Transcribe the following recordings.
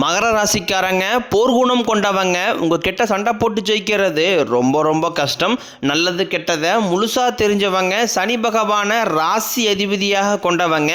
மகர ராசிக்காரங்க போர்க்குணம் கொண்டவங்க உங்ககிட்ட சண்டை போட்டு ஜெயிக்கிறது ரொம்ப ரொம்ப கஷ்டம். நல்லது கெட்டதை முழுசாக தெரிஞ்சவங்க, சனி பகவானை ராசி அதிபதியாக கொண்டவங்க,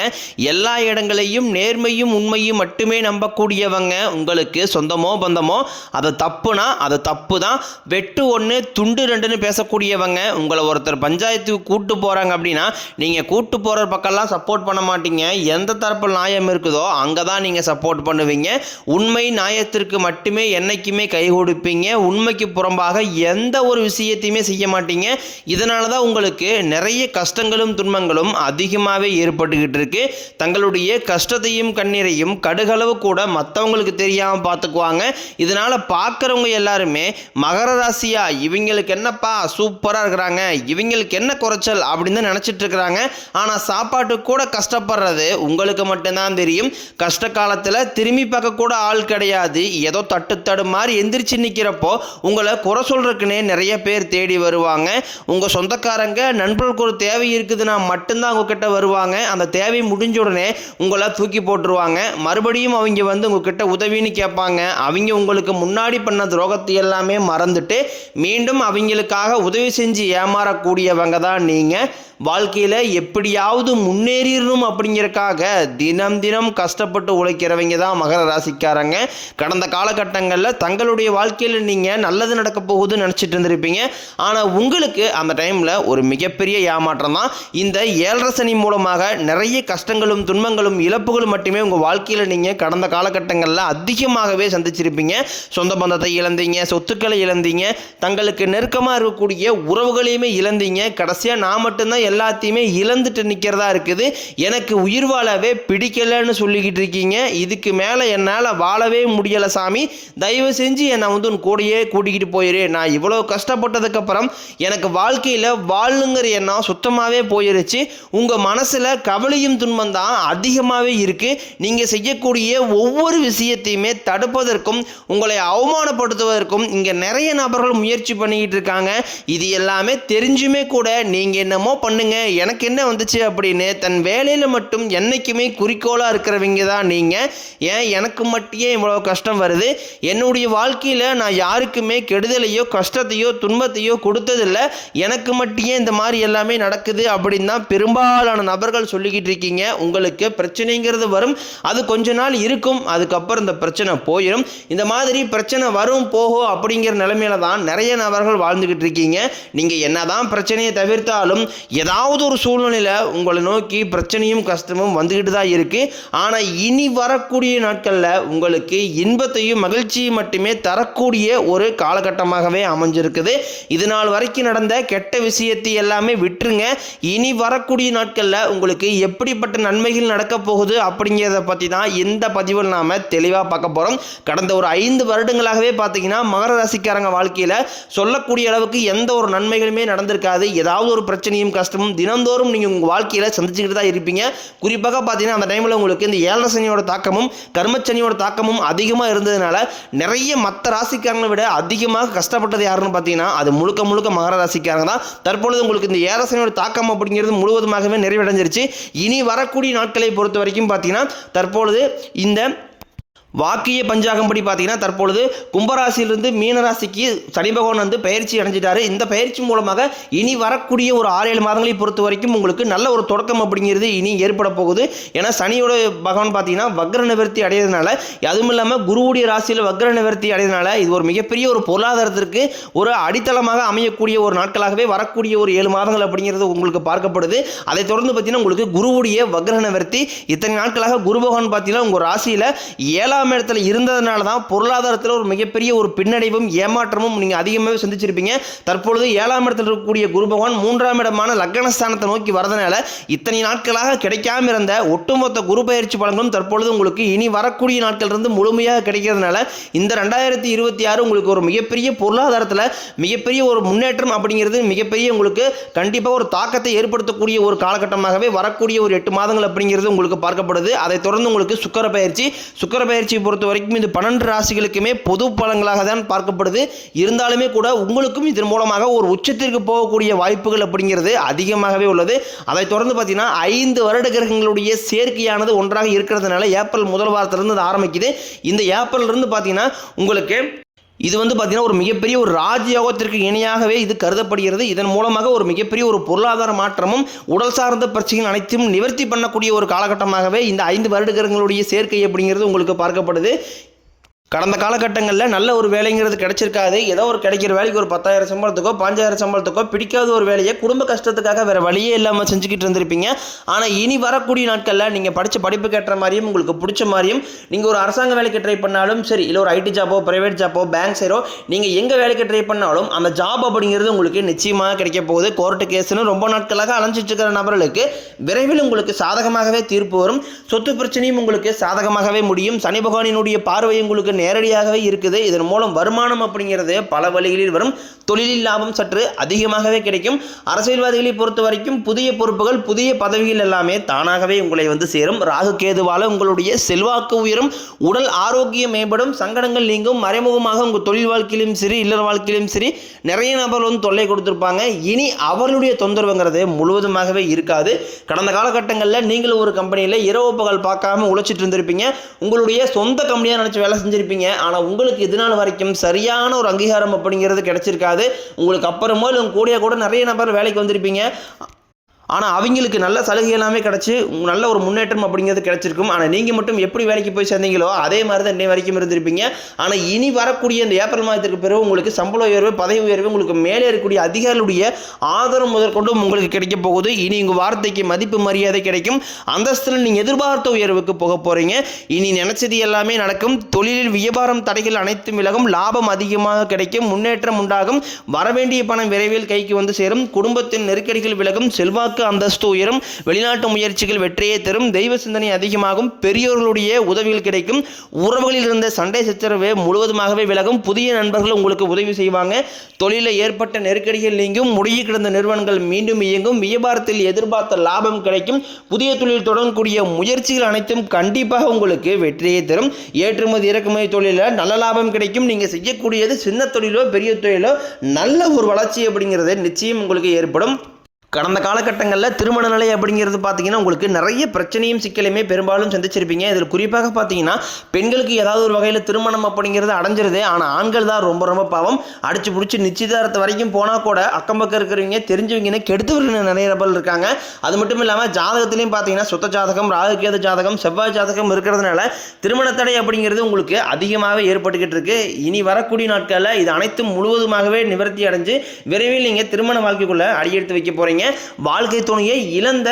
எல்லா இடங்களையும் நேர்மையும் உண்மையும் மட்டுமே நம்பக்கூடியவங்க. உங்களுக்கு சொந்தமோ பந்தமோ அது தப்புனா அது தப்பு தான், வெட்டு ஒன்று துண்டு ரெண்டுன்னு பேசக்கூடியவங்க. உங்களை ஒருத்தர் பஞ்சாயத்துக்கு கூட்டு போகிறாங்க அப்படின்னா நீங்கள் கூட்டு போகிற பக்கம்லாம் சப்போர்ட் பண்ண மாட்டீங்க. எந்த தரப்பு நியாயம் இருக்குதோ அங்கே தான் நீங்கள் சப்போர்ட் பண்ணுவீங்க. உண்மை நியாயத்திற்கு மட்டுமே என்னைக்குமே கை கொடுப்பீங்க. உண்மைக்கு புறம்பாக எந்த ஒரு விஷயத்தையுமே செய்ய மாட்டீங்க. இதனால தான் உங்களுக்கு நிறைய கஷ்டங்களும் துன்பங்களும் அதிகமாகவே ஏற்பட்டுக்கிட்டு இருக்கு. தங்களுடைய கஷ்டத்தையும் கண்ணீரையும் கடுகளவு கூட மற்றவங்களுக்கு தெரியாமல் பார்த்துக்குவாங்க. இதனால் பார்க்குறவங்க எல்லாருமே மகர ராசியா இவங்களுக்கு என்னப்பா சூப்பராக இருக்கிறாங்க, இவங்களுக்கு என்ன குறைச்சல் அப்படின்னு தான் நினச்சிட்டு இருக்கிறாங்க. ஆனால் சாப்பாட்டுக்கு கூட கஷ்டப்படுறது உங்களுக்கு மட்டும்தான் தெரியும். கஷ்ட காலத்தில் திரும்பி பார்க்க கூட ஆள் கிடையாது. ஏதோ தட்டு மாதிரி எந்திரிச்சு நிற்கிறப்போ உங்களை குறை சொல்றதுக்குன்னே நிறைய பேர் தேடி வருவாங்க. உங்கள் சொந்தக்காரங்க நண்பர்களுக்கு ஒரு தேவை இருக்குதுன்னா மட்டும்தான் உங்ககிட்ட வருவாங்க. அந்த தேவை முடிஞ்ச உடனே உங்களை தூக்கி போட்டுருவாங்க. மறுபடியும் அவங்க வந்து உங்ககிட்ட உதவின்னு கேட்பாங்க. அவங்க உங்களுக்கு முன்னாடி பண்ண துரோகத்தை எல்லாமே மறந்துட்டு மீண்டும் அவங்களுக்காக உதவி செஞ்சு ஏமாறக்கூடியவங்க தான் நீங்கள். வாழ்க்கையில் எப்படியாவது முன்னேறிடணும் அப்படிங்கிறக்காக தினம் தினம் கஷ்டப்பட்டு உழைக்கிறவங்க தான் மகர ராசிக்காரங்க. கடந்த காலகட்டங்களில் தங்களுடைய வாழ்க்கையில் நீங்கள் நல்லது நடக்க போகுதுன்னு நினச்சிட்டு இருந்திருப்பீங்க. ஆனால் உங்களுக்கு அந்த டைமில் ஒரு மிகப்பெரிய ஏமாற்றம் தான். இந்த 7.5 சனி மூலமாக நிறைய கஷ்டங்களும் துன்பங்களும் இழப்புகளும் மட்டுமே உங்கள் வாழ்க்கையில் நீங்கள் கடந்த காலகட்டங்களில் அதிகமாகவே சந்திச்சிருப்பீங்க. சொந்த பந்தத்தை இழந்தீங்க, சொத்துக்களை இழந்தீங்க, தங்களுக்கு நெருக்கமாக இருக்கக்கூடிய உறவுகளையுமே இழந்தீங்க. கடைசியாக நான் மட்டும்தான் எல்லாத்தையுமே இழந்துட்டு நிற்கிறதா இருக்குது, எனக்கு உயிர் வாழவே பிடிக்கலன்னு சொல்லிக்கிட்டு இருக்கீங்க. இதுக்கு மேலே என்னால் வாழவே முடியலை சாமி, தயவு செஞ்சு என்னை வந்து உன் கூடையே கூட்டிக்கிட்டு போயிரு. நான் இவ்வளோ கஷ்டப்பட்டதுக்கப்புறம் எனக்கு வாழ்க்கையில் வாழுங்கிற எண்ணம் சுத்தமாகவே போயிருச்சு. உங்கள் மனசில் கவலையும் துன்பம் தான் அதிகமாகவே இருக்குது. நீங்கள் செய்யக்கூடிய ஒவ்வொரு விஷயத்தையுமே தடுப்பதற்கும் உங்களை அவமானப்படுத்துவதற்கும் இங்கே நிறைய நபர்கள் முயற்சி பண்ணிக்கிட்டு இருக்காங்க. இது எல்லாமே தெரிஞ்சுமே கூட நீங்கள் என்னமோ பண்ணுங்க, எனக்கு என்ன வந்துச்சு அப்படின்னு தன் வேலையில் மட்டும் என்னைக்குமே குறிக்கோளாக இருக்கிறவங்க தான் நீங்கள். ஏன் எனக்கு மட்டும் இவ்வளோ கஷ்டம் வருது, என்னுடைய வாழ்க்கையில் நான் யாருக்குமே கெடுதலையோ கஷ்டத்தையோ துன்பத்தையோ கொடுத்ததில்லை, எனக்கு மட்டும் இந்த மாதிரி எல்லாமே நடக்குது அப்படின்னு தான் பெரும்பாலான நபர்கள் சொல்லிக்கிட்டு இருக்கீங்க. உங்களுக்கு பிரச்சனைங்கிறது வரும், அது கொஞ்ச நாள் இருக்கும், அதுக்கப்புறம் இந்த பிரச்சனை போயிடும். இந்த மாதிரி பிரச்சனை வரும் போகும் அப்படிங்கிற நிலைமையில தான் நிறைய நபர்கள் வாழ்ந்துக்கிட்டு இருக்கீங்க. நீங்கள் என்னதான் பிரச்சனையை தவிர்த்தாலும் ஏதாவது ஒரு சூழ்நிலையில் உங்களை நோக்கி பிரச்சனையும் கஷ்டமும் வந்துக்கிட்டு தான் இருக்குது. ஆனால் இனி வரக்கூடிய நாட்களில் உங்களுக்கு இன்பத்தையும் மகிழ்ச்சியும் மட்டுமே தரக்கூடிய ஒரு காலகட்டமாகவே அமைஞ்சிருக்குது. இது நாள் வரைக்கும் நடந்த கெட்ட விஷயத்தை எல்லாமே விட்டுருங்க. இனி வரக்கூடிய நாட்களில் உங்களுக்கு எப்படிப்பட்ட நன்மைகள் நடக்க போகுது அப்படிங்கிறத பற்றி தான் இந்த பதிவில் நாம் தெளிவாக பார்க்க போகிறோம். கடந்த ஒரு 5 வருடங்களாகவே பார்த்தீங்கன்னா மகர ராசிக்காரங்க வாழ்க்கையில் சொல்லக்கூடிய அளவுக்கு எந்த ஒரு நன்மைகளுமே நடந்திருக்காது. ஏதாவது ஒரு பிரச்சனையும் கஷ்டமும் தினந்தோறும் நீங்கள் உங்கள் வாழ்க்கையில் சந்திச்சுக்கிட்டு தான் இருப்பீங்க. குறிப்பாக பார்த்தீங்கன்னா அந்த டைமில் உங்களுக்கு இந்த 7.5 சனியோட தாக்கமும் கர்மச்சனியோட தாக்கமும் அதிகமாக இருந்ததுனால நிறைய மற்ற ராசிக்காரங்களை விட அதிகமாக கஷ்டப்பட்டது யாருன்னு பார்த்தீங்கன்னா அது முழுக்க முழுக்க மகர ராசிக்காரங்க தான். தற்பொழுது உங்களுக்கு இந்த 7.5 சனியோட தாக்கம் அப்படிங்கிறது முழுவதுமாகவே நிறைவடைஞ்சிருச்சு. இனி வரக்கூடிய நாட்களை பொறுத்த வரைக்கும் பார்த்தீங்கன்னா தற்பொழுது இந்த வாக்கிய பஞ்சாகம் படி பார்த்தீங்கன்னா தற்பொழுது கும்பராசியிலிருந்து மீனராசிக்கு சனி பகவான் வந்து பயிற்சி அடைஞ்சிட்டாரு. இந்த பயிற்சி மூலமாக இனி வரக்கூடிய ஒரு 6-7 மாதங்களை பொறுத்த வரைக்கும் உங்களுக்கு நல்ல ஒரு தொடக்கம் அப்படிங்கிறது இனி ஏற்பட போகுது. ஏன்னா சனியோட பகவான் பார்த்தீங்கன்னா வக்ர நிவர்த்தி அடையிறதுனால, அதுவும் இல்லாமல் குருவுடைய ராசியில் வக்ர நிவர்த்தி அடையிறதுனால இது ஒரு மிகப்பெரிய ஒரு பொருளாதாரத்திற்கு ஒரு அடித்தளமாக அமையக்கூடிய ஒரு நாட்களாகவே வரக்கூடிய ஒரு 7 மாதங்கள் அப்படிங்கிறது உங்களுக்கு பார்க்கப்படுது. அதை தொடர்ந்து பார்த்தீங்கன்னா உங்களுக்கு குருவுடைய வக்ர நிவர்த்தி இத்தனை நாட்களாக குரு பகவான் பார்த்தீங்கன்னா உங்கள் ராசியில் 7ஆம் இடத்துல இருந்ததுனால தான் பொருளாதாரத்தில் ஒரு மிகப்பெரிய ஒரு பின்னடைவும் ஏமாற்றமும் நீங்கள் அதிகமாகவே சந்திச்சிருப்பீங்க. தற்பொழுது 7ஆம் இடத்தில் இருக்கக்கூடிய குரு பகவான் 3ஆம் இடமான லக்னஸ்தானத்தை நோக்கி வரதுனால இத்தனை நாட்களாக கிடைக்காம இருந்த ஒட்டுமொத்த குரு பயிற்சி பலன்களும் தற்பொழுது உங்களுக்கு இனி வரக்கூடிய நாட்கள் இருந்து முழுமையாக கிடைக்கிறதுனால இந்த 2026 உங்களுக்கு ஒரு மிகப்பெரிய பொருளாதாரத்தில் மிகப்பெரிய ஒரு முன்னேற்றம் அப்படிங்கிறது மிகப்பெரிய உங்களுக்கு கண்டிப்பாக ஒரு தாக்கத்தை ஏற்படுத்தக்கூடிய ஒரு காலகட்டமாகவே வரக்கூடிய ஒரு 8 மாதங்கள் அப்படிங்கிறது உங்களுக்கு பார்க்கப்படுது. அதை தொடர்ந்து உங்களுக்கு சுக்கிர பயிற்சி பயிற்சியை பொறுத்த வரைக்கும் இது 12 ராசிகளுக்குமே பொது பலன்களாக தான் பார்க்கப்படுது. இருந்தாலுமே கூட உங்களுக்கும் இதன் மூலமாக ஒரு உச்சத்திற்கு போகக்கூடிய வாய்ப்புகள் அப்படிங்கிறது அதிகமாகவே உள்ளது. அதைத் தொடர்ந்து பார்த்தீங்கன்னா 5 வருட கிரகங்களுடைய சேர்க்கையானது ஒன்றாக இருக்கிறதுனால ஏப்ரல் முதல் வாரத்திலிருந்து இது ஆரம்பிக்குது. இந்த ஏப்ரலிருந்து பார்த்தீங்கன்னா உங்களுக்கு இது பார்த்தீங்கன்னா ஒரு மிகப்பெரிய ஒரு ராஜயோகத்திற்கு இணையாகவே இது கருதப்படுகிறது. இதன் மூலமாக ஒரு மிகப்பெரிய ஒரு பொருளாதார மாற்றமும் உடல் சார்ந்த பிரச்சனைகள் அனைத்தும் நிவர்த்தி பண்ணக்கூடிய ஒரு காலகட்டமாகவே இந்த 5 வருட கிரகங்களுடைய சேர்க்கை அப்படிங்கிறது உங்களுக்கு பார்க்கப்படுது. கடந்த காலகட்டங்களில் நல்ல ஒரு வேலைங்கிறது கிடைச்சிருக்காது. ஏதோ ஒரு கிடைக்கிற வேலைக்கு ஒரு 10,000 சம்பளத்துக்கோ 5,000 சம்பளத்துக்கோ பிடிக்காத ஒரு வேலையை குடும்ப கஷ்டத்துக்காக வேறு வழியே இல்லாமல் செஞ்சுக்கிட்டு இருந்திருப்பீங்க. ஆனால் இனி வரக்கூடிய நாட்களில் நீங்கள் படித்த படிப்புக்கு ஏற்ற மாதிரியும் உங்களுக்கு பிடிச்ச மாதிரியும் நீங்கள் ஒரு அரசாங்க வேலைக்கு ட்ரை பண்ணாலும் சரி, இல்லை ஒரு ஐடி ஜாப்போ ப்ரைவேட் ஜாப்போ பேங்க் சைடோ நீங்கள் எங்கே வேலைக்கு ட்ரை பண்ணாலும் அந்த ஜாப் அப்படிங்கிறது உங்களுக்கு நிச்சயமாக கிடைக்க போகுது. கோர்ட்டு கேஸுன்னு ரொம்ப நாட்களாக அலைஞ்சிட்டு இருக்கிற நபர்களுக்கு விரைவில் உங்களுக்கு சாதகமாகவே தீர்ப்பு வரும். சொத்து பிரச்சனையும் உங்களுக்கு சாதகமாகவே முடியும். சனி பகவானினுடைய பார்வை உங்களுக்கு நேரடியாகவே இருக்குது. இதன் மூலம் வருமானம் அப்படிங்கிறது பல வழிகளில் வரும். தொழிலில் லாபம் சற்று அதிகமாகவே கிடைக்கும். அரசியல்வாதிகளை பொறுத்த வரைக்கும் புதிய பொறுப்புகள் புதிய பதவிகள் எல்லாமே தானாகவே உங்களை சேரும். ராகு கேதுவால உங்களுடைய செல்வாக்கு உயரும், உடல் ஆரோக்கியம் மேம்படும், சங்கடங்கள் நீங்கும். மறைமுகமாக உங்கள் தொழில் வாழ்க்கையிலும் சரி இல்லற வாழ்க்கையிலும் சரி நிறைய நபர்கள் தொல்லை கொடுத்துருப்பாங்க. இனி அவர்களுடைய தொந்தரவுங்கிறது முழுவதுமாகவே இருக்காது. கடந்த காலகட்டங்களில் நீங்கள் ஒரு கம்பெனியில் இரவு பகல் பார்க்காம உழைச்சிட்டு இருந்திருப்பீங்க. உங்களுடைய சொந்த கம்பெனியாக நினச்சி வேலை செஞ்சிருப்பீங்க. ஆனால் உங்களுக்கு இதனால் வரைக்கும் சரியான ஒரு அங்கீகாரம் அப்படிங்கிறது கிடைச்சிருக்காது. உங்களுக்கு அப்புறமோ இல்லை கூட நிறைய நபர் வேலைக்கு வந்திருப்பீங்க. ஆனால் அவங்களுக்கு நல்ல சலுகை எல்லாமே கிடச்சி நல்ல ஒரு முன்னேற்றம் அப்படிங்கிறது கிடச்சிருக்கும். ஆனால் நீங்கள் மட்டும் எப்படி வேலைக்கு போய் சேர்ந்தீங்களோ அதே மாதிரி தான் இன்னை வரைக்கும் இருந்திருப்பீங்க. ஆனால் இனி வரக்கூடிய இந்த ஏப்ரல் மாதத்திற்கு பிறகு உங்களுக்கு சம்பள உயர்வு பதவி உயர்வு உங்களுக்கு மேலே இருக்கக்கூடிய அதிகாரிகளுடைய ஆதரவு முதற்கொண்டும் உங்களுக்கு கிடைக்க போகுது. இனி உங்கள் வார்த்தைக்கு மதிப்பு மரியாதை கிடைக்கும். அந்தஸ்தில் நீங்கள் எதிர்பார்த்த உயர்வுக்கு போக போகிறீங்க. இனி நினைச்சது எல்லாமே நடக்கும். தொழிலில் வியாபாரம் தடைகள் அனைத்தும் விலகும். லாபம் அதிகமாக கிடைக்கும். முன்னேற்றம் உண்டாகும். வரவேண்டிய பணம் விரைவில் கைக்கு சேரும். குடும்பத்தின் நெருக்கடிகள் விலகும். செல்வாக்கு அந்தஸ்து உயரும். வெளிநாட்டு முயற்சிகள் வெற்றியை தரும். தெய்வ சிந்தனை அதிகமாகும். பெரியோர்களுடைய உதவிகள் கிடைக்கும். உறவுகளில் இருந்த சண்டை சச்சரவு முழுவதுமாகவே விலகும். புதிய நண்பர்கள் உங்களுக்கு உதவி செய்வாங்க. தொழிலில் ஏற்பட்ட நெருக்கடிகள் நீங்கும். முடங்கி கிடந்த நிறுவனங்கள் மீண்டும் இயங்கும். வியாபாரத்தில் எதிர்பார்த்த லாபம் கிடைக்கும். புதிய தொழில் தொடங்கக்கூடிய முயற்சிகள் அனைத்தும் கண்டிப்பாக உங்களுக்கு வெற்றியை தரும். ஏற்றுமதி இறக்குமதி தொழிலில் நல்ல லாபம் கிடைக்கும். நீங்கள் செய்யக்கூடியது சின்ன தொழிலோ பெரிய தொழிலோ நல்ல ஒரு வளர்ச்சி அப்படிங்கிறது நிச்சயம் உங்களுக்கு ஏற்படும். கடந்த காலகட்டங்களில் திருமண நிலை அப்படிங்கிறது பார்த்தீங்கன்னா உங்களுக்கு நிறைய பிரச்சனையும் சிக்கலையுமே பெரும்பாலும் சந்திச்சிருப்பீங்க. இதில் குறிப்பாக பார்த்தீங்கன்னா பெண்களுக்கு ஏதாவது ஒரு வகையில் திருமணம் அப்படிங்கிறது அடைஞ்சிருது. ஆனால் ஆண்கள் தான் ரொம்ப ரொம்ப பாவம். அடிச்சு பிடிச்சி நிச்சயதாரத்தை வரைக்கும் போனால் கூட அக்கம் பக்கம் இருக்கிறவங்க தெரிஞ்சவங்கன்னு கெடுத்தவர்கள் நிறைய நபர்கள் இருக்காங்க. அது மட்டும் இல்லாமல் ஜாதகத்திலையும் பார்த்தீங்கன்னா சுத்த ஜாதகம் ராகு கேது ஜாதகம் செவ்வாய் ஜாதகம் இருக்கிறதுனால திருமண தடை அப்படிங்கிறது உங்களுக்கு அதிகமாகவே ஏற்பட்டுக்கிட்டு இருக்கு. இனி வரக்கூடிய நாட்களில் இது அனைத்தும் முழுவதுமாகவே நிவர்த்தி அடைஞ்சு விரைவில் நீங்கள் திருமண வாழ்க்கைக்குள்ளே அடியெடுத்து வைக்க போகிறீங்க. வாழ்க்கை துணையை இழந்த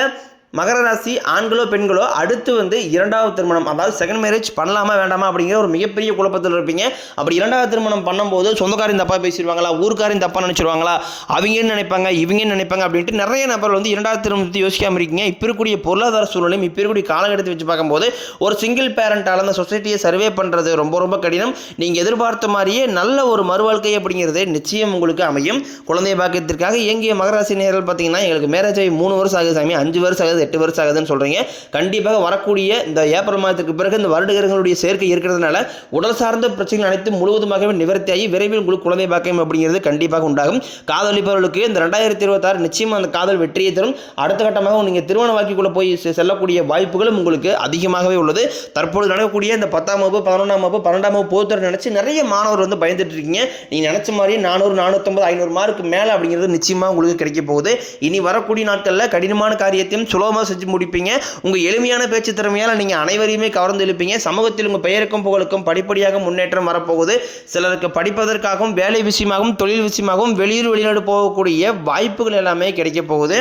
மகர ராசி ஆண்களோ பெண்களோ அடுத்து இரண்டாவது திருமணம், அதாவது செகண்ட் மேரேஜ் பண்ணலாமா வேண்டாமா அப்படிங்கிற ஒரு மிகப்பெரிய குழப்பத்தில் இருப்பீங்க. அப்படி இரண்டாவது திருமணம் பண்ணும்போது சொந்தக்காரின் தப்பாக பேசிடுவாங்களா, ஊருக்காரின் தப்பாக நினச்சிடுவாங்களா, அவங்க நினைப்பாங்க இவங்க நினைப்பாங்க அப்படின்ட்டு நிறைய நபர்கள் இரண்டாவது திருமணத்தை யோசிக்காமல் இருக்கீங்க. இப்போ இருக்கக்கூடிய பொருளாதார சூழ்நிலையும் இப்போ இருக்கக்கூடிய காலகட்டத்தை வச்சு பார்க்கும்போது ஒரு சிங்கிள் பேரண்டால் அந்த சொசைட்டியை சர்வே பண்ணுறது ரொம்ப ரொம்ப கடினம். நீங்கள் எதிர்பார்த்த மாதிரியே நல்ல ஒரு மறுவாழ்க்கை அப்படிங்கிறது நிச்சயம் உங்களுக்கு அமையும். குழந்தை பாக்கியத்திற்காக இயங்கிய மகராசி நேர்கள் பார்த்தீங்கன்னா எங்களுக்கு மேரேஜ் ஆகி 3 வருஷம் ஆகுது சாமி, 5 வருஷம் ஆகுது, 8 வருஷம் ஆகுதுன்னு சொல்கிறீங்க. கண்டிப்பாக வரக்கூடிய இந்த ஏப்ரல் மாதத்துக்கு பிறகு இந்த வருட கிரகங்களுடைய சேர்க்கை இருக்கிறதுனால உடல் சார்ந்த பிரச்சனைகள் அனைத்தும் முழுவதுமாகவே நிவர்த்தியாகி விரைவில் உங்களுக்கு குழந்தை பாக்கியம் அப்படிங்கிறது கண்டிப்பாக உண்டாகும். காதலிப்பவர்களுக்கு இந்த 2026 நிச்சயமாக அந்த காதல் வெற்றியை தரும். அடுத்த கட்டமாக நீங்கள் திருமண வாழ்க்கைக்குள்ளே போய் செல்லக்கூடிய வாய்ப்புகளும் உங்களுக்கு அதிகமாகவே உள்ளது. தற்போது நடக்கக்கூடிய இந்த 10ஆம் வகுப்பு 11ஆம் வகுப்பு 12ஆம் வகுப்பு போத்தர் நினச்சி நிறைய மாணவர் பயந்துட்டு இருக்கீங்க. நீங்கள் நினச்ச மாதிரி 400 450 500 மார்க்கு மேலே அப்படிங்கிறது நிச்சயமாக உங்களுக்கு கிடைக்க போகுது. இனி வரக்கூடிய நாட்களில் கடினமான காரியத்தையும் சுலபமாக செஞ்சு முடிப்பீங்க. உங்கள் எளிமையான பேச்சு திறமையால் நீங்கள் அனைவரையுமே கவர்ந்து எழுப்பீங்க. சமூகத்தில் உங்கள் பெயருக்கும் புகழுக்கும் படிப்படியாக முன்னேற்றம் வரப்போகுது. சிலருக்கு படிப்பதற்காகவும் வேலை விஷயமாகவும் தொழில் விஷயமாகவும் வெளிநாடு போகக்கூடிய வாய்ப்புகள் எல்லாமே கிடைக்க போகுது.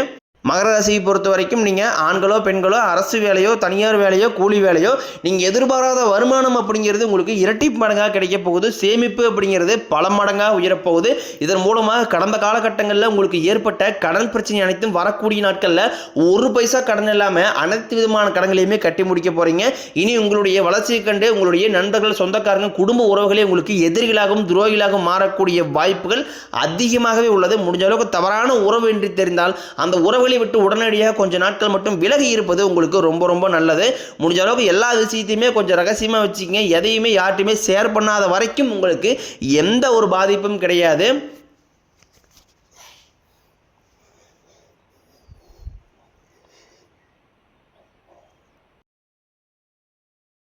மகர ராசியை பொறுத்த வரைக்கும் நீங்கள் ஆண்களோ பெண்களோ அரசு வேலையோ தனியார் வேலையோ கூலி வேலையோ நீங்கள் எதிர்பாராத வருமானம் அப்படிங்கிறது உங்களுக்கு இரட்டி மடங்காக கிடைக்க போகுது. சேமிப்பு அப்படிங்கிறது பல மடங்காக உயரப்போகுது. இதன் மூலமாக கடந்த காலகட்டங்களில் உங்களுக்கு ஏற்பட்ட கடன் பிரச்சனை அனைத்தும் வரக்கூடிய நாட்களில் 1 பைசா கடன் இல்லாமல் அனைத்து விதமான கடன்களையுமே கட்டி முடிக்க போகிறீங்க. இனி உங்களுடைய வளர்ச்சியை கண்டு உங்களுடைய நண்பர்கள் சொந்தக்காரங்க குடும்ப உறவுகளே உங்களுக்கு எதிரிகளாகவும் துரோகிகளாகவும் மாறக்கூடிய வாய்ப்புகள் அதிகமாகவே உள்ளது. முடிஞ்ச அளவுக்கு தவறான உறவு என்று தெரிந்தால் அந்த உறவுகளை நண்பர்களை விட்டு உடனடியாக கொஞ்ச நாட்கள் மட்டும் விலகி இருப்பது உங்களுக்கு ரொம்ப ரொம்ப நல்லது. முடிஞ்ச அளவுக்கு எல்லா விஷயத்தையுமே கொஞ்சம் ரகசியமாக வச்சுக்கிங்க. எதையுமே யார்ட்டையுமே ஷேர் பண்ணாத வரைக்கும் உங்களுக்கு எந்த ஒரு பாதிப்பும் கிடையாது.